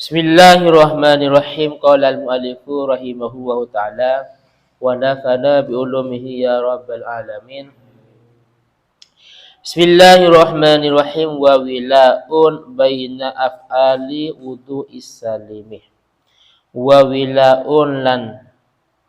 Bismillahirrahmanirrahim. Qala al-mu'allifu rahimahullahu ta'ala wa nafa'ana bi ulumihi ya rabbal alamin. Bismillahirrahmanirrahim. Wa wila'un baina af'ali wudu'is salimih. Wa wila'un lan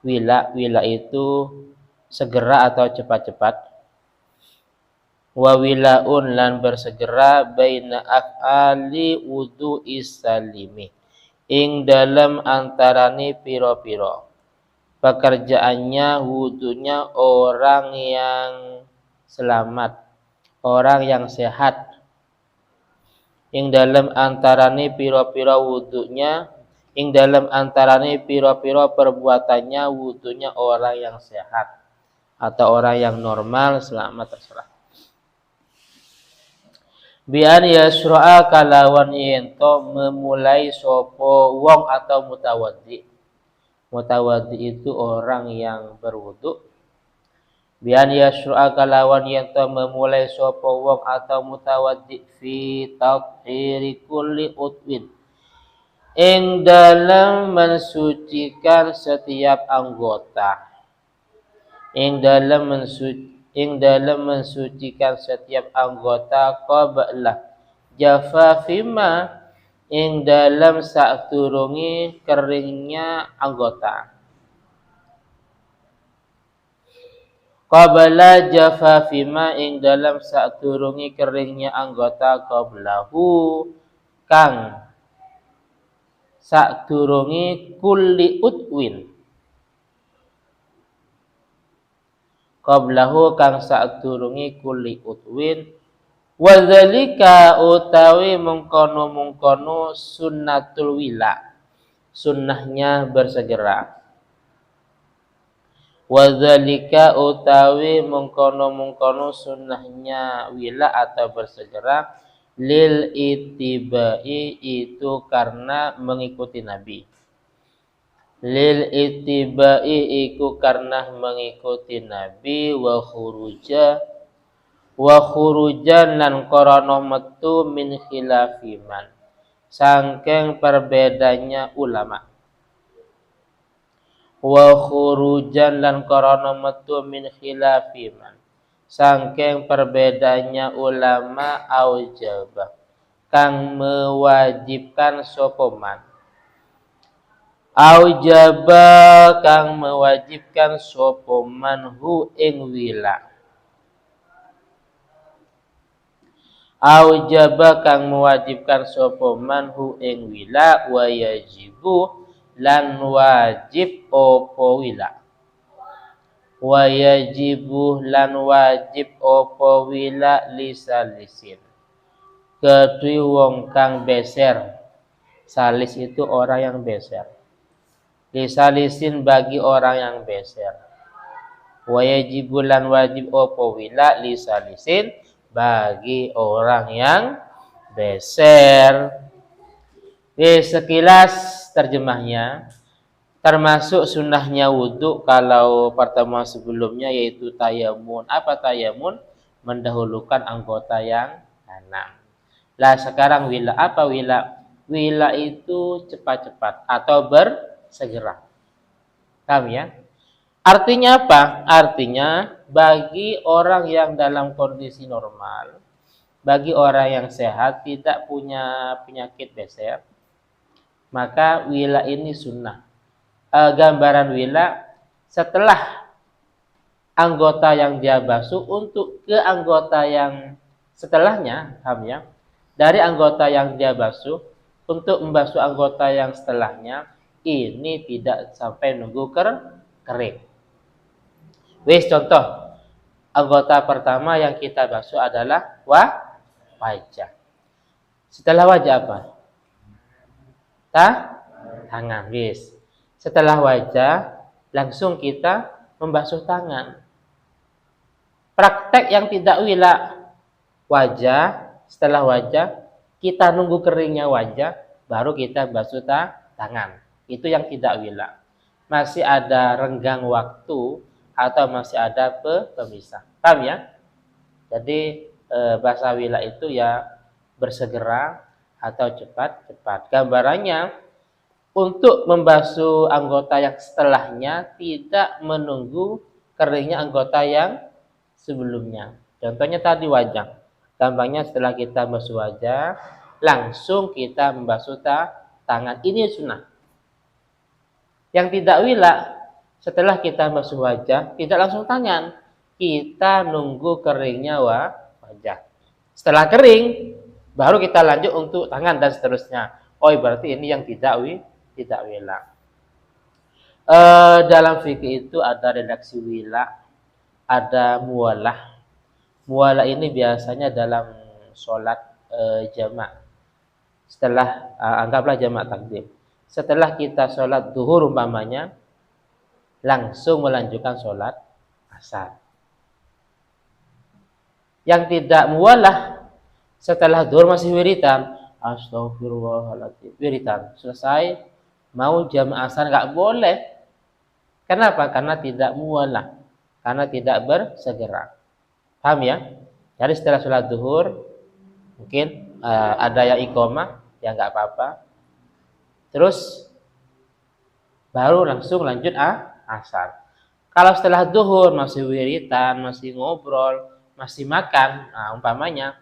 wila itu segera atau cepat-cepat. Wa wila'un lan bersegera baina af'ali wudu'is salimi ing dalam antarane piro-piro pekerjaannya wudunya orang yang selamat, orang yang sehat. Ing dalam antarane piro-piro wudunya, ing dalam antarane piro-piro perbuatannya wudunya orang yang sehat atau orang yang normal, selamat, terserah. Bian yasra'a kalawan yento memulai sopo wong atau mutawaddi. Mutawaddi itu orang yang berwudu. Bian yasra'a kalawan yento memulai sopo wong atau mutawaddi fi tathhiri kulli utwin. Ing dalam mensucikan setiap anggota. Ing dalam mensucikan setiap anggota qabla jafafima ing dalam saturungi keringnya anggota. Qabla jafafima ing dalam saturungi keringnya anggota qablahu kang saturungi kulli utwin. Qablahu kang saturungi kulli utwin wa dzalika utawi mengkono sunnatul wila, sunnahnya bersegera. Wa dzalika utawi mengkono sunnahnya wila atau bersegera lil itibai itu karena mengikuti Nabi. Lil itibai iku karena mengikuti Nabi wa khurujan lan korona metu min khilafiman sangking perbedanya ulama. Wa khurujan lan korona metu min khilafiman sangking perbedanya ulama aujabah kang mewajibkan sopoman. Aujaba kang mewajibkan sapa manhu ing wila. Aujaba kang mewajibkan sapa manhu ing wila wa yajibu lan wajib apa wila. Wa yajibu lan wajib apa wila lisalisin. Kedui wong kang beser. Salis itu orang yang beser. Lisalisin bagi orang yang beser. Wa yajibul lan wajib opo wila lisalisin bagi orang yang beser. Sekilas terjemahnya, termasuk sunnahnya wudhu kalau pertemuan sebelumnya yaitu tayamun. Apa tayamun? Mendahulukan anggota yang kanan. Lah sekarang wila, apa wila? Wila itu cepat-cepat atau bersegera. Paham ya? Artinya apa? Artinya bagi orang yang dalam kondisi normal, bagi orang yang sehat, tidak punya penyakit beser, maka wila ini sunnah. Gambaran wila setelah anggota yang dia basuh untuk ke anggota yang setelahnya, paham ya? Dari anggota yang dia basuh untuk membasuh anggota yang setelahnya, ini tidak sampai nunggu kering. Wis contoh, anggota pertama yang kita basuh adalah wajah. Setelah wajah apa? Tangan. Wis. Setelah wajah, langsung kita membasuh tangan. Praktek yang tidak wila, wajah, setelah wajah, kita nunggu keringnya wajah, baru kita basuh tangan. Itu yang tidak wila. Masih ada renggang waktu atau masih ada pemisah. Paham ya? Jadi bahasa wila itu ya bersegera atau cepat-cepat. Gambarannya, untuk membasuh anggota yang setelahnya tidak menunggu keringnya anggota yang sebelumnya. Contohnya tadi wajah. Gampangnya setelah kita basuh wajah, langsung kita membasuh tangan. Ini sunnah. Yang tidak wila, setelah kita basuh wajah, tidak langsung tangan. Kita nunggu keringnya wajah. Setelah kering, baru kita lanjut untuk tangan dan seterusnya. Oh, berarti ini yang tidak wila. Dalam fikih itu ada redaksi wila, ada muwalah. Muwalah ini biasanya dalam sholat jamak. Setelah anggaplah jamak takdim. Setelah kita sholat duhur umpamanya, langsung melanjutkan sholat asar. Yang tidak muwalah, setelah duhur masih wiritan, astagfirullahaladzim, wiritan selesai, mau jamak asar nggak boleh. Kenapa? Karena tidak muwalah, karena tidak bersegera. Paham ya? Jadi setelah sholat duhur, mungkin ada yang iqomah, ya nggak apa-apa. Terus baru langsung lanjut asar. Kalau setelah duhur masih wiritan, masih ngobrol, masih makan, nah umpamanya,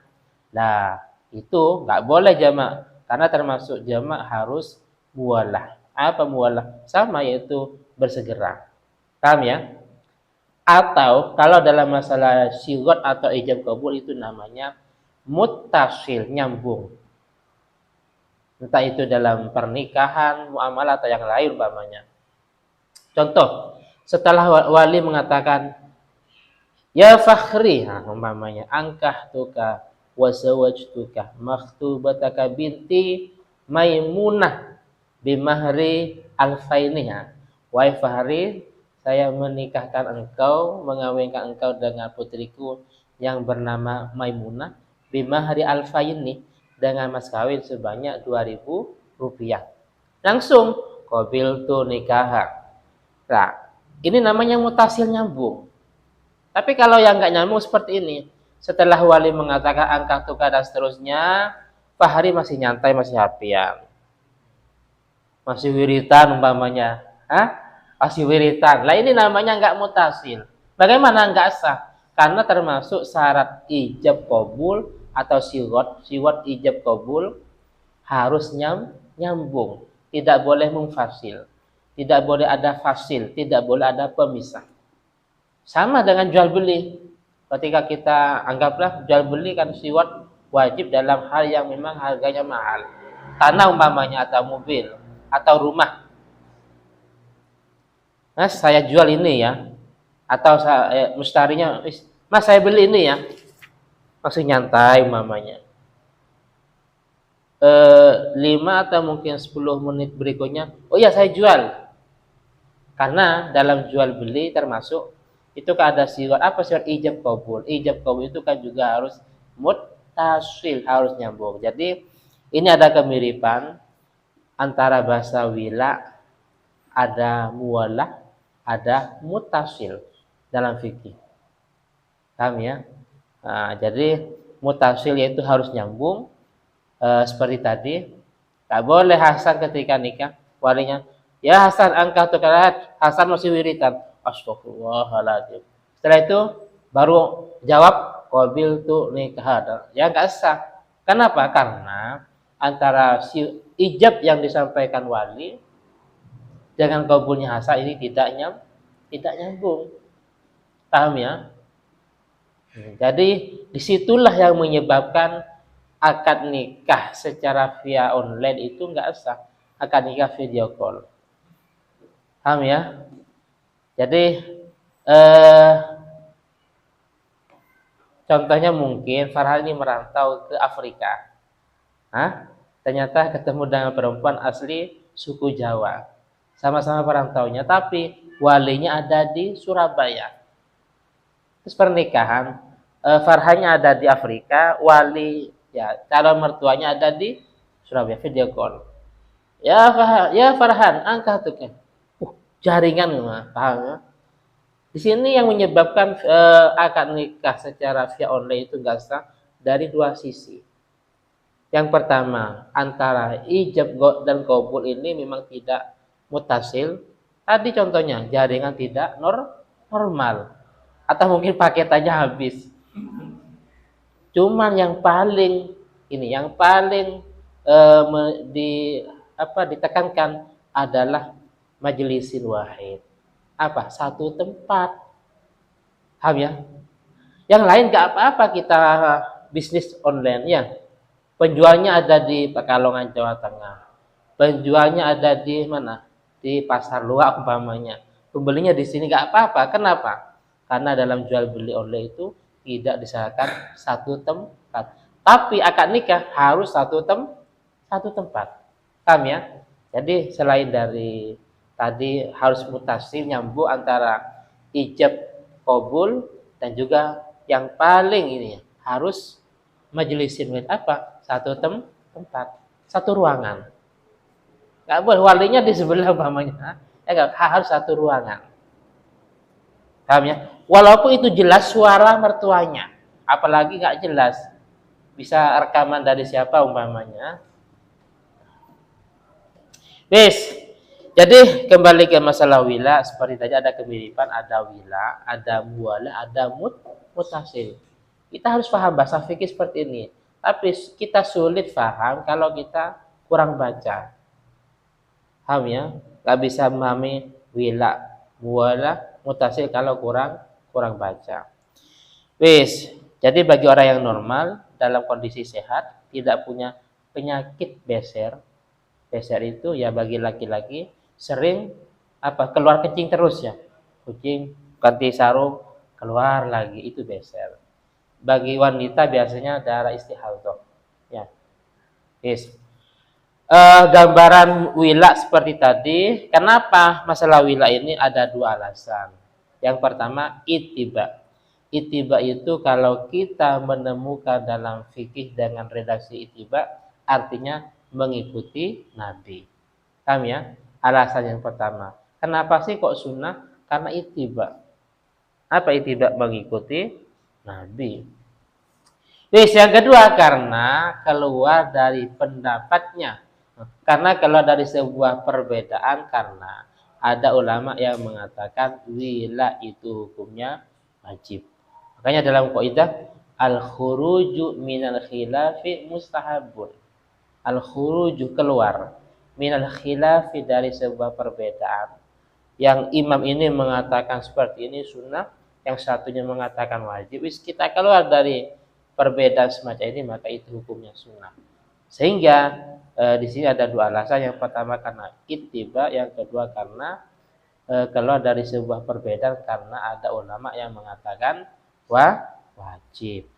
lah itu nggak boleh jamak, karena termasuk jamak harus muwalah. Apa muwalah? Sama, yaitu bersegera. Paham ya? Atau kalau dalam masalah sigot atau ijab qabul itu namanya muttasil, nyambung. Entah itu dalam pernikahan, muamalah atau yang lain umpamanya. Contoh, setelah wali mengatakan ya fakhri, umpamanya angkah tuka wa zawajtuka makhtubataka binti Maimunah bimahri alfaini. Wahai Fahri, saya menikahkan engkau, mengawinkan engkau dengan putriku yang bernama Maimunah bimahri alfaini, dengan mas kawin sebanyak 2.000 rupiah. Langsung qabiltu nikah. Nah, ini namanya mutasil, nyambung. Tapi kalau yang nggak nyambung seperti ini, setelah wali mengatakan angka tukar dan seterusnya, Fahri masih nyantai, masih happyan, masih wiritan umpamanya, masih wiritan. Lah ini namanya nggak mutasil. Bagaimana nggak sah? Karena termasuk syarat ijab qabul atau siwat ijab qabul harus nyambung, tidak boleh mungfasil, tidak boleh ada fasil, tidak boleh ada pemisah. Sama dengan jual beli. Ketika kita anggaplah jual beli kan siwat wajib dalam hal yang memang harganya mahal, tanah umpamanya atau mobil atau rumah. Mas, saya jual ini ya, atau mustarinya, Mas saya beli ini ya, masih nyantai umpamanya. 5 atau mungkin 10 menit berikutnya, oh ya saya jual. Karena dalam jual beli termasuk itu kan ada siwat, apa siwat ijab qabul. Ijab qabul itu kan juga harus muttasil, harus nyambung. Jadi ini ada kemiripan antara bahasa wila, ada muwalah, ada mutasil dalam fikih. Paham ya? Nah, jadi mutasil yaitu harus nyambung, seperti tadi. Tak boleh Hasan ketika nikah, walinya, ya Hasan angkat tukarat, Hasan masih wiritan, astagfirullahaladzim. Setelah itu baru jawab qabiltu nikah. Ya nggak sah. Kenapa? Karena antara si ijab yang disampaikan wali dengan qabulnya Hasan ini tidak nyambung. Paham ya? Jadi disitulah yang menyebabkan akad nikah secara via online itu nggak sah. Akad nikah video call. Paham ya? Jadi contohnya mungkin Farhan ini merantau ke Afrika. Ternyata ketemu dengan perempuan asli suku Jawa. Sama-sama perantaunya, tapi walinya ada di Surabaya. Terus pernikahan, Farhannya ada di Afrika, wali ya calon mertuanya ada di Surabaya, video call. Ya Farhan, angkat tuh kan. Jaringan, paham ya? Di sini yang menyebabkan akad nikah secara via online itu nggak sah dari dua sisi. Yang pertama, antara ijab dan qabul ini memang tidak mutasil. Tadi contohnya, jaringan tidak normal. Atau mungkin paketannya habis. Cuman yang paling yang paling di ditekankan adalah majlisin wahid. Apa? Satu tempat. Paham ya? Yang lain gak apa-apa kita bisnis online ya. Penjualnya ada di Pekalongan, Jawa Tengah. Penjualnya ada di mana? Di Pasar Luar umpamanya. Pembelinya di sini gak apa-apa. Kenapa? Karena dalam jual beli online itu tidak disyaratkan satu tempat. Tapi akad nikah harus satu tempat. Paham ya? Jadi selain dari tadi harus mutasil nyambung antara ijab qabul dan juga yang paling ini harus majlisin apa? Satu tempat, satu ruangan. Nggak boleh walinya di sebelah umpamanya. Harus satu ruangan. Paham ya? Walaupun itu jelas suara mertuanya, apalagi nggak jelas, bisa rekaman dari siapa umpamanya. Wis, jadi kembali ke masalah wila, seperti tadi ada kemiripan, ada wila, ada muwala, ada mutasil. Kita harus paham bahasa fikih seperti ini. Tapi kita sulit paham kalau kita kurang baca. Paham ya? Gak bisa memahami wila, muwala, mutasil kalau kurang baca. Wis, jadi bagi orang yang normal dalam kondisi sehat, tidak punya penyakit beser. Beser itu ya bagi laki-laki sering keluar kencing terus ya. Kucing ganti sarung keluar lagi, itu beser. Bagi wanita biasanya darah istihadhah. Ya. Wis. Gambaran wila seperti tadi. Kenapa masalah wila ini ada dua alasan. Yang pertama ittiba. Ittiba itu kalau kita menemukan dalam fikih dengan redaksi ittiba artinya mengikuti Nabi. Paham ya? Alasan yang pertama. Kenapa sih kok sunnah? Karena ittiba. Apa ittiba? Mengikuti Nabi. Terus yang kedua karena keluar dari pendapatnya. Karena kalau dari sebuah perbedaan karena ada ulama yang mengatakan wila itu hukumnya wajib. Makanya dalam kaidah al-khuruju minal khilafi mustahabun. Al-khuruju keluar minal khilafi dari sebuah perbedaan. Yang imam ini mengatakan seperti ini sunnah, yang satunya mengatakan wajib. Kita keluar dari perbedaan semacam ini maka itu hukumnya sunnah. Sehingga di sini ada dua alasan. Yang pertama karena ittiba, yang kedua karena keluar dari sebuah perbedaan karena ada ulama yang mengatakan wajib.